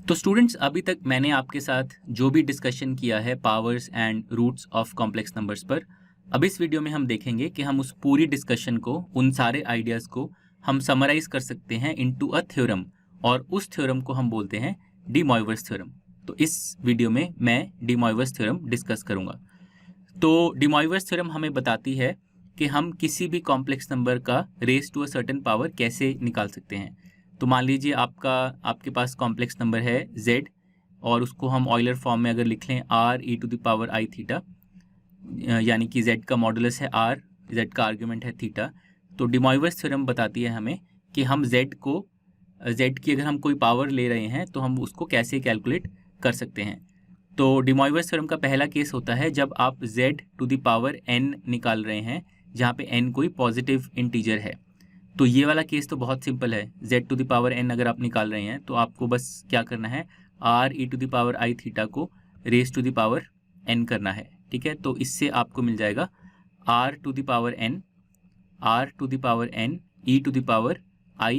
तो स्टूडेंट्स, अभी तक मैंने आपके साथ जो भी डिस्कशन किया है powers and roots of complex numbers पर, अब इस वीडियो में हम देखेंगे कि हम उस पूरी डिस्कशन को, उन सारे आइडियाज़ को हम समराइज कर सकते हैं इनटू अ थ्योरम, और उस थ्योरम को हम बोलते हैं डी मॉइवर्स थ्योरम। तो इस वीडियो में मैं डी मॉइवर्स थ्योरम डिस्कस करूँगा। तो डी मॉइवर्स थ्योरम हमें बताती है कि हम किसी भी कॉम्प्लेक्स नंबर का raise to a certain power कैसे निकाल सकते हैं। तो मान लीजिए आपके पास कॉम्प्लेक्स नंबर है z, और उसको हम ऑयलर फॉर्म में अगर लिख लें r e to the power i theta, यानी कि z का मॉडुलस है r, z का आर्ग्यूमेंट है थीटा। तो डी मॉइवर्स थ्योरम बताती है हमें कि हम z की अगर हम कोई पावर ले रहे हैं तो हम उसको कैसे कैलकुलेट कर सकते हैं। तो डी मॉइवर्स थ्योरम का पहला केस होता है जब आप z to the power n निकाल रहे हैं, जहाँ पे n कोई पॉजिटिव इंटीजर है। तो ये वाला केस तो बहुत सिंपल है। z to the power n अगर आप निकाल रहे हैं तो आपको बस क्या करना है, r e to the power i theta को raise to the power n करना है। ठीक है, तो इससे आपको मिल जाएगा r to the power n, r to the power n e to the power i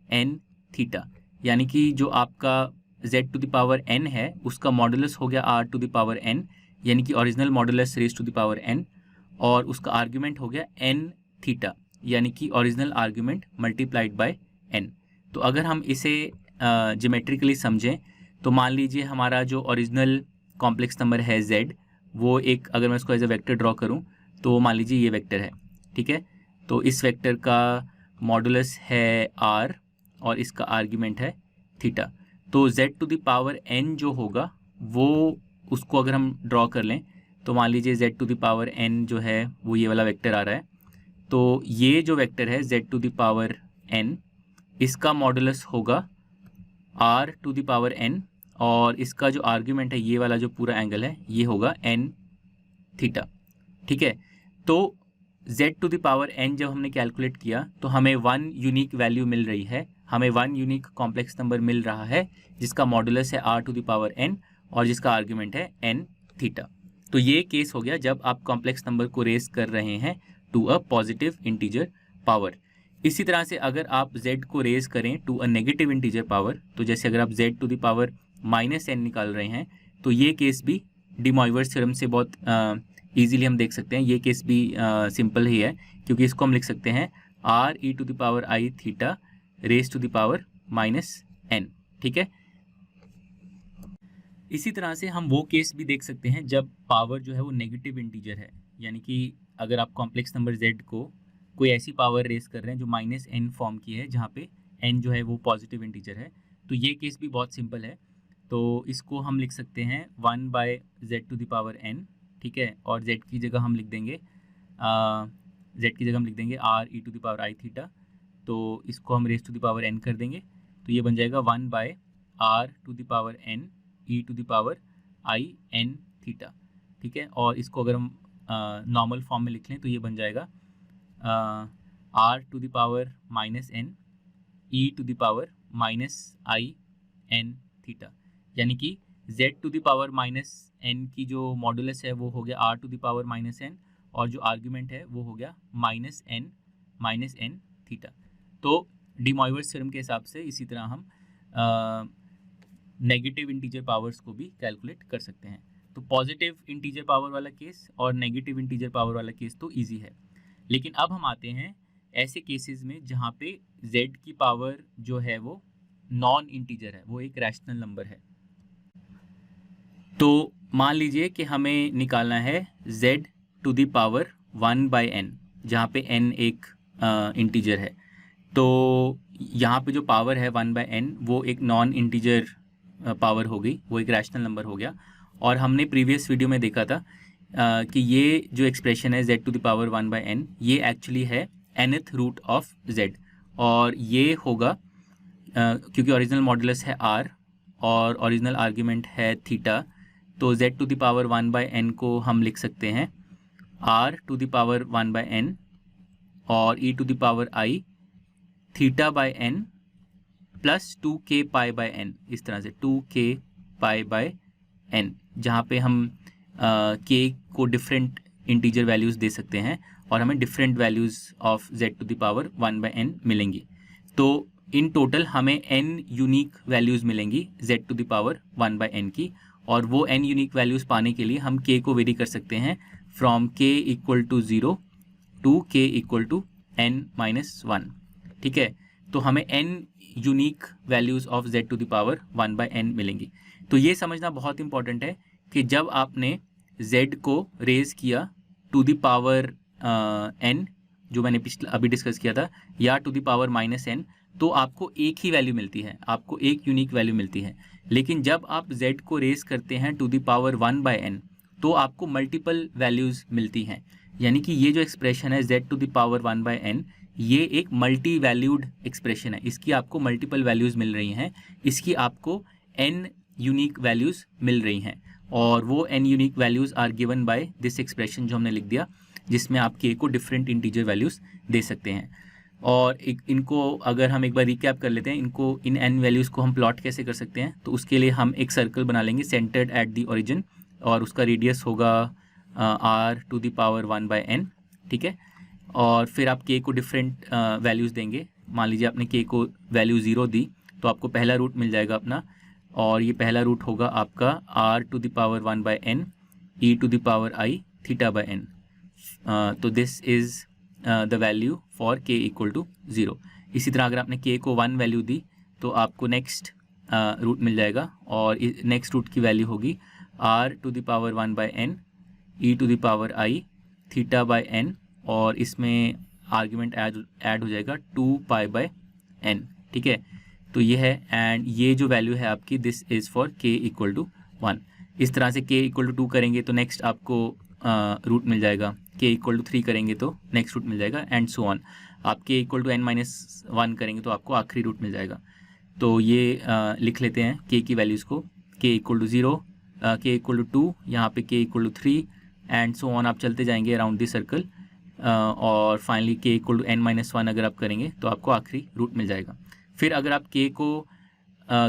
n theta, यानी कि जो आपका z to the power n है उसका मॉडुलस हो गया r to the power n, यानी कि original modulus raise to the power n, और उसका आर्ग्यूमेंट हो गया n थीटा, यानी कि original argument multiplied by n। तो अगर हम इसे ज्योमेट्रिकली समझें तो मान लीजिए हमारा जो ओरिजिनल कॉम्प्लेक्स नंबर है z, वो एक, अगर मैं इसको एज अ वेक्टर ड्रॉ करूं तो मान लीजिए ये वेक्टर है। ठीक है, तो इस वेक्टर का मॉडुलस है r और इसका आर्ग्यूमेंट है थीटा। तो z to the power n जो होगा वो, उसको अगर हम ड्रॉ कर लें तो मान लीजिए z to the power n जो है वो ये वाला वेक्टर आ रहा है। तो ये जो वेक्टर है z to the power n, इसका मॉडुलस होगा r to the power n, और इसका जो आर्ग्यूमेंट है ये वाला जो पूरा एंगल है ये होगा n थीटा। ठीक है, तो z to the power n जब हमने कैलकुलेट किया तो हमें वन यूनिक वैल्यू मिल रही है, हमें वन यूनिक कॉम्प्लेक्स नंबर मिल रहा है जिसका मॉडुलस है r to the power n और जिसका आर्ग्यूमेंट है n थीटा। तो ये केस हो गया जब आप कॉम्प्लेक्स नंबर को रेज कर रहे हैं to a positive integer power. इसी तरह से अगर आप z को रेज करें to a negative integer power, तो जैसे अगर आप z to the power -n निकाल रहे हैं तो ये केस भी डी मॉइवर्स थ्योरम से बहुत इजीली हम देख सकते हैं। ये केस भी सिंपल ही है, क्योंकि इसको हम लिख सकते हैं r e to the power i theta raise to the power -n। ठीक है, इसी तरह से हम वो केस भी देख सकते हैं जब पावर जो है वो नेगेटिव इंटीजर है, यानी कि अगर आप कॉम्प्लेक्स नंबर z को कोई ऐसी पावर रेज कर रहे हैं जो -n फॉर्म की है, जहाँ पे n जो है वो पॉजिटिव इंटीजर है, तो ये केस भी बहुत सिंपल है। तो इसको हम लिख सकते हैं 1/z to the power n। ठीक है, और z की जगह हम लिख देंगे r e to the power i theta. तो इसको हम raise to the power n कर देंगे, तो ये बन जाएगा 1/r to the power n e to the power i n theta. ठीक है, और इसको अगर हम नॉर्मल फॉर्म में लिख लें तो ये बन जाएगा r to the power -n e to the power -i n theta, यानी कि z to the power -n की जो मॉडुलस है वो हो गया r to the power -n, और जो आर्ग्यूमेंट है वो हो गया -n थीटा। तो डी मॉइवर्स थ्योरम के हिसाब से इसी तरह हम नेगेटिव इंटीजर पावर्स को भी कैलकुलेट कर सकते हैं। तो पॉजिटिव इंटीजर पावर वाला केस और नेगेटिव इंटीजर पावर वाला केस तो इजी है, लेकिन अब हम आते हैं ऐसे केसेस में जहाँ पे z की पावर जो है वो नॉन इंटीजर है, वो एक रैशनल नंबर है। तो मान लीजिए कि हमें निकालना है z to the power 1/n, जहाँ पे n एक इंटीजर है। तो यहाँ पे जो पावर है 1/n वो एक नॉन इंटीजर पावर हो गई, वो एक रैशनल नंबर हो गया। और हमने प्रीवियस वीडियो में देखा था कि ये जो एक्सप्रेशन है z to the power 1/n, ये एक्चुअली है nth रूट ऑफ z, और ये होगा क्योंकि ओरिजिनल मॉडुलस है r और ओरिजिनल आर्ग्यूमेंट है थीटा, तो z to the power 1/n को हम लिख सकते हैं r to the power 1/n और e to the power i theta by n plus 2k pi by n, इस तरह से 2k पाई बाय n, जहाँ पे हम k को डिफरेंट इंटीजर वैल्यूज़ दे सकते हैं और हमें different values of z to the power 1/n मिलेंगी। तो इन टोटल हमें n यूनिक वैल्यूज़ मिलेंगी z to the power 1/n की, और वो n यूनिक वैल्यूज़ पाने के लिए हम k को वेरी कर सकते हैं from k equal to 0 to k equal to n-1। ठीक है, तो हमें n unique values of z to the power 1/n मिलेंगी। तो ये समझना बहुत इंपॉर्टेंट है कि जब आपने z को रेज किया टू द पावर n, जो मैंने अभी डिस्कस किया था, या टू द पावर -n, तो आपको एक ही वैल्यू मिलती है, आपको एक यूनिक वैल्यू मिलती है। लेकिन जब आप z को रेज करते हैं टू द पावर 1/n, तो आपको मल्टीपल वैल्यूज़ मिलती हैं। यानी कि ये जो एक्सप्रेशन है z to the power 1/n, ये एक मल्टी वैल्यूड एक्सप्रेशन है, इसकी आपको मल्टीपल वैल्यूज़ मिल रही हैं, इसकी आपको n यूनिक वैल्यूज़ मिल रही हैं, और वो n unique values are given by this expression जो हमने लिख दिया, जिसमें आप k को डिफरेंट इंटीजर वैल्यूज़ दे सकते हैं। और इनको अगर हम एक बार रिकैप कर लेते हैं, इनको इन n वैल्यूज़ को हम प्लॉट कैसे कर सकते हैं, तो उसके लिए हम एक सर्कल बना लेंगे सेंटर्ड एट द ओरिजिन, और उसका रेडियस होगा r to the power 1/n। ठीक है, और फिर आप k को डिफरेंट वैल्यूज़ देंगे। मान लीजिए आपने k को वैल्यू 0 दी, तो आपको पहला रूट मिल जाएगा अपना, और ये पहला रूट होगा आपका r to the power 1/n e to the power i θ/n। तो this is the value for k equal to 0। इसी तरह अगर आपने k को 1 वैल्यू दी, तो आपको नेक्स्ट रूट मिल जाएगा, और नेक्स्ट रूट की वैल्यू होगी r to the power 1/n e to the power i θ/n, और इसमें आर्ग्यूमेंट ऐड हो जाएगा 2π/n। ठीक है, तो ये है, एंड ये जो वैल्यू है आपकी, this is for k equal to 1। इस तरह से k इक्वल टू 2 करेंगे तो नेक्स्ट आपको रूट मिल जाएगा, k इक्वल टू 3 करेंगे तो नेक्स्ट रूट मिल जाएगा, एंड सो ऑन। आप k इक्वल टू n-1 करेंगे तो आपको आखिरी रूट मिल जाएगा। तो ये लिख लेते हैं k की वैल्यूज़ को, k equal to 0, k equal to 2, यहाँ पे k equal to 3, and so on. आप चलते जाएंगे अराउंड द सर्कल, और finally k equal to n-1 अगर आप करेंगे तो आपको आखिरी रूट मिल जाएगा। फिर अगर आप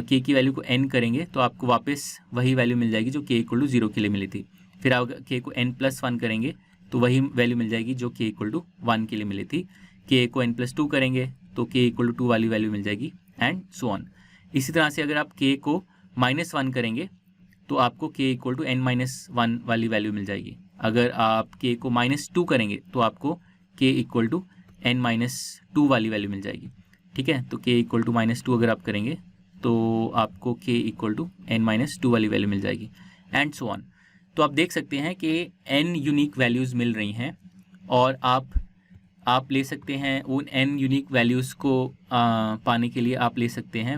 k की वैल्यू को n करेंगे तो आपको वापस वही वैल्यू मिल जाएगी जो k इक्वल टू 0 के लिए मिली थी। फिर आप k को n+1 करेंगे तो वही वैल्यू मिल जाएगी जो k इक्वल टू 1 के लिए मिली थी। k को n+2 करेंगे तो k इक्वल टू 2 वाली वैल्यू मिल जाएगी, एंड सो ऑन। इसी तरह से अगर आप k को -1 करेंगे तो आपको k इक्वल टू n-1 वाली वैल्यू मिल जाएगी। अगर आप k को -2 करेंगे तो आपको k इक्वल टू n-2 वाली वैल्यू मिल जाएगी। ठीक है, तो k इक्वल टू -2 अगर आप करेंगे तो आपको k इक्वल टू n-2 वाली वैल्यू मिल जाएगी, एंड सो ऑन। तो आप देख सकते हैं कि n यूनिक वैल्यूज़ मिल रही हैं, और आप ले सकते हैं उन n यूनिक वैल्यूज़ को पाने के लिए आप ले सकते हैं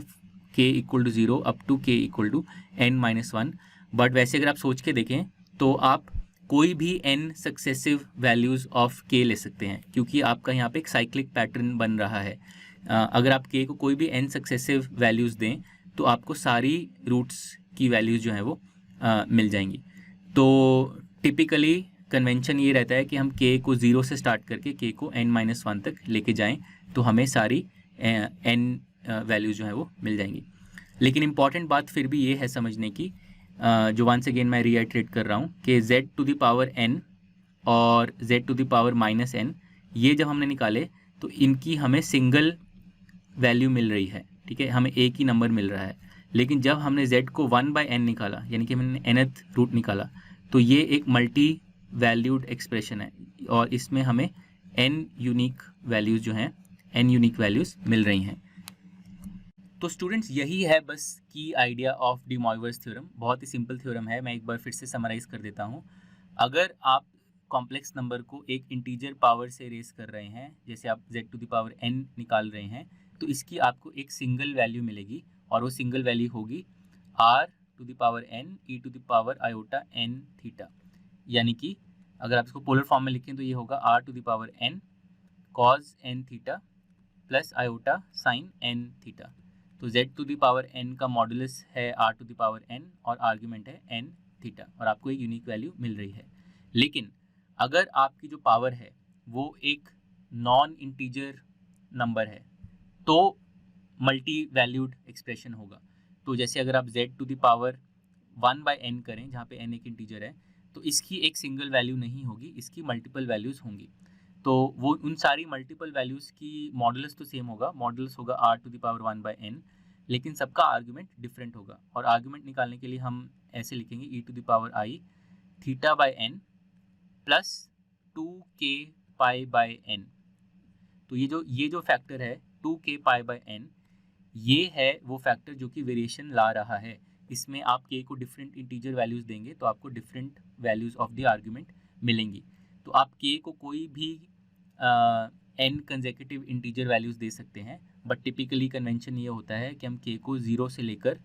k equal to 0 up to k equal to n-1। But वैसे अगर आप सोच के देखें तो आप कोई भी n successive values of k ले सकते हैं, क्योंकि आपका यहाँ पे एक साइक्लिक पैटर्न बन रहा है। अगर आप k को कोई भी n सक्सेसिव वैल्यूज़ दें तो आपको सारी रूट्स की वैल्यूज़ जो हैं वो मिल जाएंगी। तो टिपिकली कन्वेंशन ये रहता है कि हम k को 0 से स्टार्ट करके k को n-1 तक लेके जाएं, तो हमें सारी n वैल्यूज़ जो है वो मिल जाएंगी। लेकिन इम्पॉर्टेंट बात फिर भी ये है समझने की, जो वंस अगेन मैं रीआइट्रेट कर रहा हूँ, कि z to the power n और z to the power -n, ये जब हमने निकाले तो इनकी हमें सिंगल वैल्यू मिल रही है। ठीक है, हमें एक ही नंबर मिल रहा है। लेकिन जब हमने z को 1/n निकाला, यानी कि हमने nth रूट निकाला, तो ये एक मल्टी वैल्यूड एक्सप्रेशन है, और इसमें हमें n यूनिक वैल्यूज़ जो हैं, n यूनिक वैल्यूज़ मिल रही हैं। तो स्टूडेंट्स, यही है बस की idea of De Moivre's theorem. बहुत ही सिंपल थ्योरम है, मैं एक बार फिर से समराइज़ कर देता हूँ। अगर आप कॉम्प्लेक्स नंबर को एक इंटीजर पावर से रेस कर रहे हैं, जैसे आप z to the power n निकाल रहे हैं, तो इसकी आपको एक सिंगल वैल्यू मिलेगी, और वो सिंगल वैल्यू होगी r to the power n e to the power iota n theta. यानी कि अगर आप इसको पोलर फॉर्म में लिखें तो ये होगा r to the power n cos n theta plus iota sine n theta. तो z to the power n का मॉडुलस है r to the power n, और आर्ग्यूमेंट है n थीटा, और आपको एक यूनिक वैल्यू मिल रही है। लेकिन अगर आपकी जो पावर है वो एक नॉन इंटीजर नंबर है तो मल्टी वैल्यूड एक्सप्रेशन होगा। तो जैसे अगर आप z to the power 1/n करें, जहाँ पे n एक इंटीजर है, तो इसकी एक सिंगल वैल्यू नहीं होगी, इसकी मल्टीपल वैल्यूज़ होंगी। तो वो उन सारी मल्टीपल वैल्यूज़ की मॉडुलस तो सेम होगा, मॉडुलस होगा r⁴ लेकिन सबका आर्ग्यूमेंट डिफरेंट होगा। और आर्ग्यूमेंट निकालने के लिए हम ऐसे लिखेंगे e⁻i θ/n प्लस 2k⁻n। तो ये जो फैक्टर है 2k⁻n, ये है वो फैक्टर जो कि वेरिएशन ला रहा है। इसमें आप k को डिफरेंट इंटीजर वैल्यूज़ देंगे तो आपको different values of the argument मिलेंगी। तो आप k को कोई भी n कंसेक्यूटिव इंटीजर वैल्यूज़ दे सकते हैं, बट टिपिकली कन्वेंशन ये होता है कि हम k को 0 से लेकर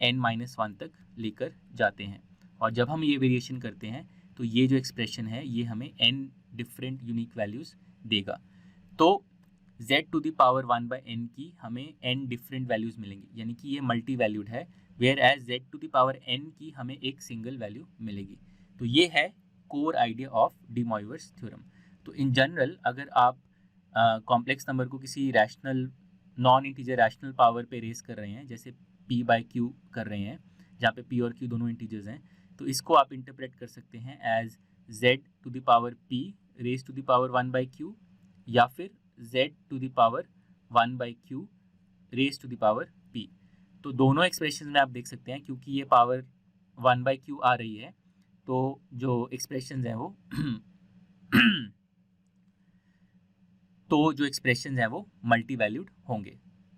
n-1 तक लेकर जाते हैं। और जब हम ये वेरिएशन करते हैं तो ये जो एक्सप्रेशन है ये हमें n डिफरेंट यूनिक वैल्यूज़ देगा। तो z⁴ की हमें n डिफरेंट वैल्यूज़ मिलेंगी, यानी कि ये मल्टी वैल्यूड है, वेयर एज z⁴n की हमें एक सिंगल वैल्यू मिलेगी। तो ये है core idea of De Moivre's theorem. तो इन जनरल अगर आप कॉम्प्लेक्स नंबर को किसी rational non integer rational power पे रेस कर रहे हैं, जैसे p/q कर रहे हैं, जहाँ पे p और q दोनों इंटीजर्स हैं, तो इसको आप इंटरप्रेट कर सकते हैं as z⁴p raise to the power 1/q या फिर z⁴1/q raise to the power p। तो दोनों एक्सप्रेशन में आप देख सकते हैं क्योंकि ये पावर 1/q आ रही है, तो जो एक्सप्रेशंस हैं वो मल्टी वैल्यूड होंगे।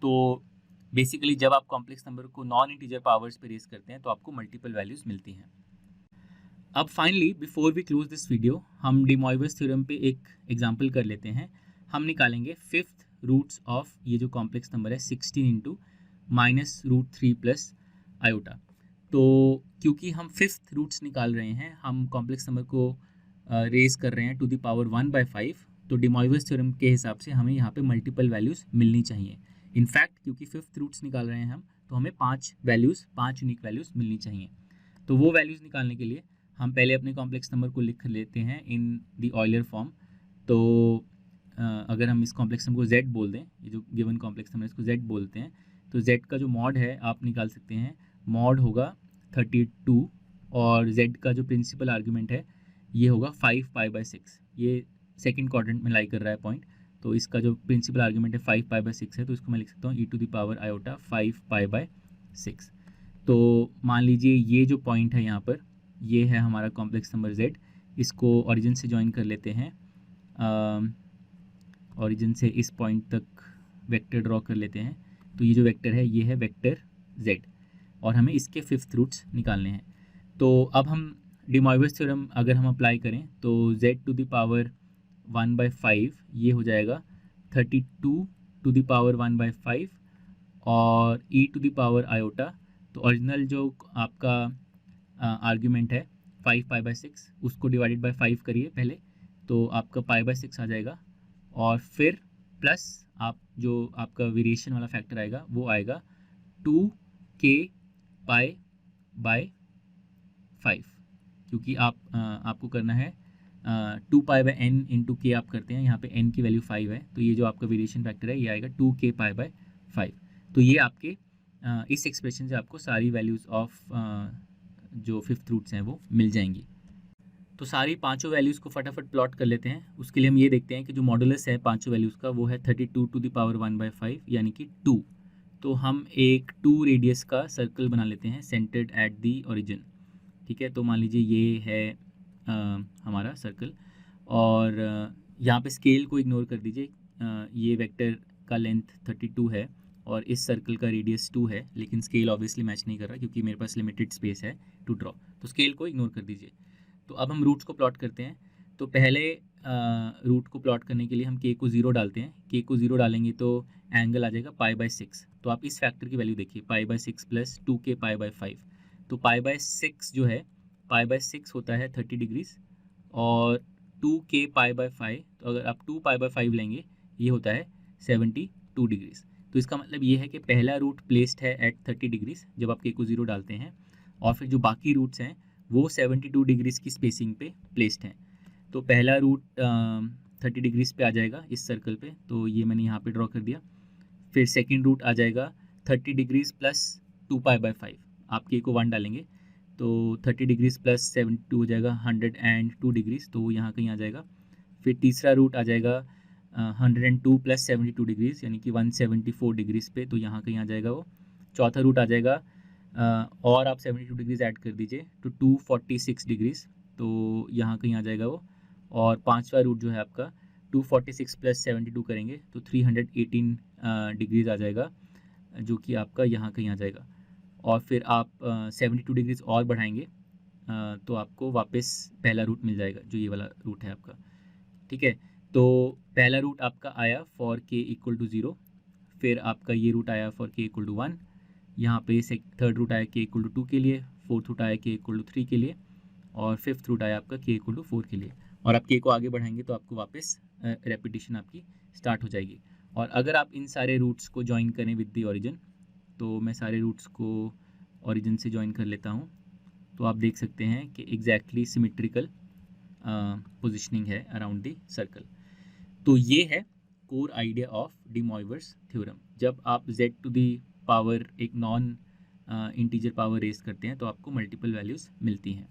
तो बेसिकली जब आप कॉम्प्लेक्स नंबर को नॉन इंटीजर पावर्स पे रेस करते हैं तो आपको मल्टीपल वैल्यूज मिलती हैं। अब finally before we close this video, हम डी मॉइवर्स थ्योरम पे एक एग्जांपल कर लेते हैं। हम निकालेंगे फिफ्थ रूट्स ऑफ ये जो कॉम्प्लेक्स नंबर है 16 × -√3 + आयोटा। तो क्योंकि हम फिफ्थ रूट्स निकाल रहे हैं, हम कॉम्प्लेक्स नंबर को रेस कर रहे हैं टू द पावर 1/5, तो डी मॉइवर्स थ्योरम के हिसाब से हमें यहाँ पे मल्टीपल वैल्यूज़ मिलनी चाहिए। इनफैक्ट क्योंकि फिफ्थ रूट्स निकाल रहे हैं हम, तो हमें 5 यूनिक वैल्यूज़ मिलनी चाहिए। तो वो वैल्यूज़ निकालने के लिए हम पहले अपने कॉम्प्लेक्स नंबर को लिख लेते हैं इन द ऑयलर फॉर्म। तो अगर हम इस कॉम्प्लेक्स नंबर को z बोल दें, ये जो गिवन कॉम्प्लेक्स नंबर इसको z बोलते हैं, तो z का जो मॉड है आप निकाल सकते हैं, मॉड होगा 32 और z का जो प्रिंसिपल आर्ग्यूमेंट है ये होगा 5π/6। ये सेकंड क्वाड्रेंट में लाई कर रहा है पॉइंट, तो इसका जो प्रिंसिपल आर्ग्यूमेंट है 5π/6 है, तो इसको मैं लिख सकता हूँ e⁻i 5π/6। तो मान लीजिए ये जो पॉइंट है यहाँ पर, ये है हमारा कॉम्प्लेक्स नंबर z। इसको ओरिजिन से ज्वाइन कर लेते हैं, ओरिजिन से इस पॉइंट तक वेक्टर ड्रॉ कर लेते हैं। तो ये जो वेक्टर है ये है वेक्टर z, और हमें इसके फिफ्थ रूट्स निकालने हैं। तो अब हम डी मॉइवर्स थ्योरम अगर हम अप्लाई करें तो z⁴ 1/5 ये हो जाएगा 32 टू द पावर 1/5 और e⁻i। तो ओरिजिनल जो आपका आर्ग्यूमेंट है 5π/6, उसको डिवाइडेड बाय 5 करिए पहले, तो आपका π/6 आ जाएगा, और फिर प्लस आप जो आपका वेरिएशन वाला फैक्टर आएगा वो आएगा 2k⁻5, क्योंकि आपको करना है 2π/n × k आप करते हैं, यहाँ पे n की वैल्यू 5 है, तो ये जो आपका वेरिएशन फैक्टर है ये आएगा 2k⁻5। तो ये आपके इस एक्सप्रेशन से आपको सारी वैल्यूज़ ऑफ जो फिफ्थ रूट्स हैं वो मिल जाएंगी। तो सारी पांचों वैल्यूज़ को फटाफट प्लॉट कर लेते हैं। उसके लिए हम ये देखते हैं कि जो मॉडुलस है पांचों वैल्यूज़ का वो है 32 टू द पावर 1/5 यानी कि 2। तो हम एक 2 रेडियस का सर्कल बना लेते हैं सेंटर्ड एट दी ओरिजिन। ठीक है, तो मान लीजिए ये है हमारा सर्कल, और यहाँ पे स्केल को इग्नोर कर दीजिए। ये वेक्टर का लेंथ 32 है और इस सर्कल का रेडियस 2 है, लेकिन स्केल ऑब्वियसली मैच नहीं कर रहा क्योंकि मेरे पास लिमिटेड स्पेस है टू ड्रॉ, तो स्केल को इग्नोर कर दीजिए। तो अब हम रूट्स को प्लॉट करते हैं। तो पहले रूट को प्लॉट करने के लिए हम k को 0 डालते हैं। k को 0 डालेंगे तो एंगल आ जाएगा π/6। तो आप इस फैक्टर की वैल्यू देखिए, π/6 + 2k⁻5। तो π/6 जो है, π/6 होता है 30 डिग्रीज, और 2k⁻5, तो अगर आप 2π/5 लेंगे ये होता है 72 डिग्रीज। तो इसका मतलब ये है कि पहला रूट प्लेस्ड है एट 30 डिग्रीज जब आप k को 0 डालते हैं, और फिर जो बाकी रूट्स हैं वो 72 डिग्रीज़ की स्पेसिंग पे प्लेस्ड हैं। तो पहला रूट 30 डिग्रीज़ पे आ जाएगा इस सर्कल पे, तो ये मैंने यहाँ पे ड्रॉ कर दिया। फिर सेकंड रूट आ जाएगा 30 डिग्रीज़ प्लस 2π/5। आप k को 1 डालेंगे तो 30 डिग्रीज़ प्लस 72 हो जाएगा 102 डिग्रीज़, तो वो यहाँ कहीं आ जाएगा। फिर तीसरा रूट आ जाएगा 102 + 72 डिग्रीज़ यानी कि 174 डिग्रीज़ पे, तो यहाँ कहीं आ जाएगा वो। चौथा रूट आ जाएगा और आप 72 डिग्रीज़ ऐड कर दीजिए तो 246 डिग्रीज़, तो यहाँ कहीं आ जाएगा वो। और पांचवा रूट जो है आपका 246 + 72 करेंगे तो 318 डिग्रीज़ आ जाएगा, जो कि आपका यहाँ कहीं आ जाएगा। और फिर आप 72 डिग्रीज़ और बढ़ाएंगे तो आपको वापस पहला रूट मिल जाएगा, जो ये वाला रूट है आपका। ठीक है, तो पहला रूट आपका आया फॉर k = 0, फिर आपका ये रूट आया फॉर k = 1, यहाँ पे थर्ड रूट आया k = 2 के लिए, फोर्थ रूट आया k = 3 के लिए, और फिफ्थ रूट आया आपका k = 4 के लिए। और आप k को आगे बढ़ाएंगे तो आपको वापस रेपिटेशन आपकी स्टार्ट हो जाएगी। और अगर आप इन सारे रूट्स को ज्वाइन करें विद द ओरिजिन, तो मैं सारे रूट्स को ओरिजिन से ज्वाइन कर लेता हूँ, तो आप देख सकते हैं कि एग्जैक्टली सिमेट्रिकल पोजिशनिंग है अराउंड द सर्कल। तो ये है core idea of De Moivre's theorem. जब आप z टू दी पावर एक नॉन इंटीजर पावर रेज करते हैं तो आपको मल्टीपल वैल्यूज़ मिलती हैं।